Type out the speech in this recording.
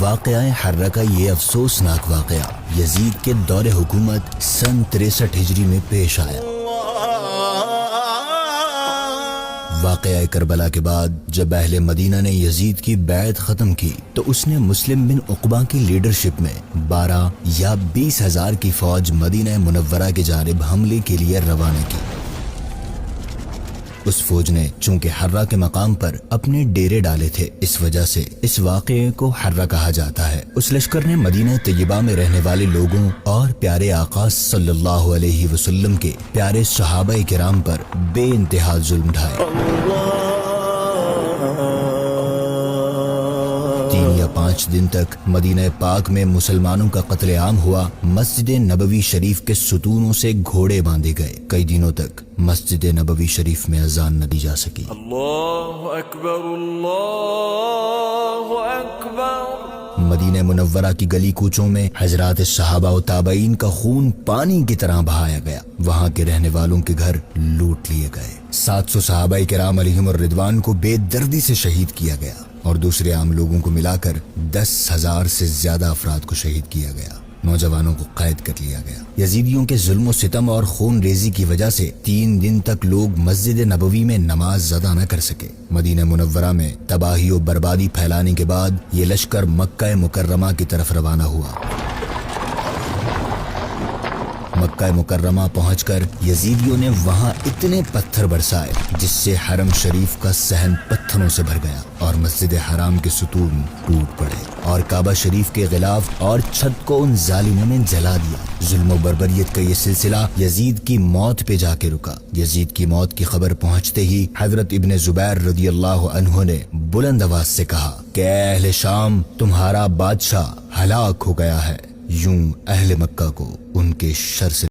واقعہ حرہ کا یہ افسوسناک واقعہ یزید کے دور حکومت سن 63 ہجری میں پیش آیا۔ واقعہ کربلا کے بعد جب اہل مدینہ نے یزید کی بیعت ختم کی تو اس نے مسلم بن عقبہ کی لیڈرشپ میں 12 یا 20 ہزار کی فوج مدینہ منورہ کی جانب حملے کے لیے روانہ کی۔ اس فوج نے چونکہ حرہ کے مقام پر اپنے ڈیرے ڈالے تھے، اس وجہ سے اس واقعے کو حرہ کہا جاتا ہے۔ اس لشکر نے مدینہ طیبہ میں رہنے والے لوگوں اور پیارے آقا صلی اللہ علیہ وسلم کے پیارے صحابہ کرام پر بے انتہا ظلم ڈھائے۔ 3 یا 5 دن تک مدینہ پاک میں مسلمانوں کا قتل عام ہوا۔ مسجد نبوی شریف کے ستونوں سے گھوڑے باندھے گئے۔ کئی دنوں تک مسجد نبوی شریف میں اذان نہ دی جا سکی۔ اللہ اکبر، اللہ اکبر۔ مدینہ منورہ کی گلی کوچوں میں حضرات صحابہ و تابعین کا خون پانی کی طرح بہایا گیا۔ وہاں کے رہنے والوں کے گھر لوٹ لیے گئے۔ 700 صحابہ کرام علیہم الرضوان کو بے دردی سے شہید کیا گیا اور دوسرے عام لوگوں کو ملا کر 10,000 سے زیادہ افراد کو شہید کیا گیا۔ نوجوانوں کو قید کر لیا گیا۔ یزیدیوں کے ظلم و ستم اور خون ریزی کی وجہ سے 3 دن تک لوگ مسجد نبوی میں نماز ادا نہ کر سکے۔ مدینہ منورہ میں تباہی و بربادی پھیلانے کے بعد یہ لشکر مکہ مکرمہ کی طرف روانہ ہوا۔ مکہ مکرمہ پہنچ کر یزیدیوں نے وہاں اتنے پتھر برسائے جس سے حرم شریف کا صحن پتھروں سے بھر گیا اور مسجد حرام کے ستون ٹوٹ پڑے اور کعبہ شریف کے غلاف اور چھت کو ان ظالموں نے جلا دیا۔ ظلم و بربریت کا یہ سلسلہ یزید کی موت پہ جا کے رکا۔ یزید کی موت کی خبر پہنچتے ہی حضرت ابن زبیر رضی اللہ عنہ نے بلند آواز سے کہا کہ اے اہل شام، تمہارا بادشاہ ہلاک ہو گیا ہے۔ یوں اہل مکہ کو ان کے شر سے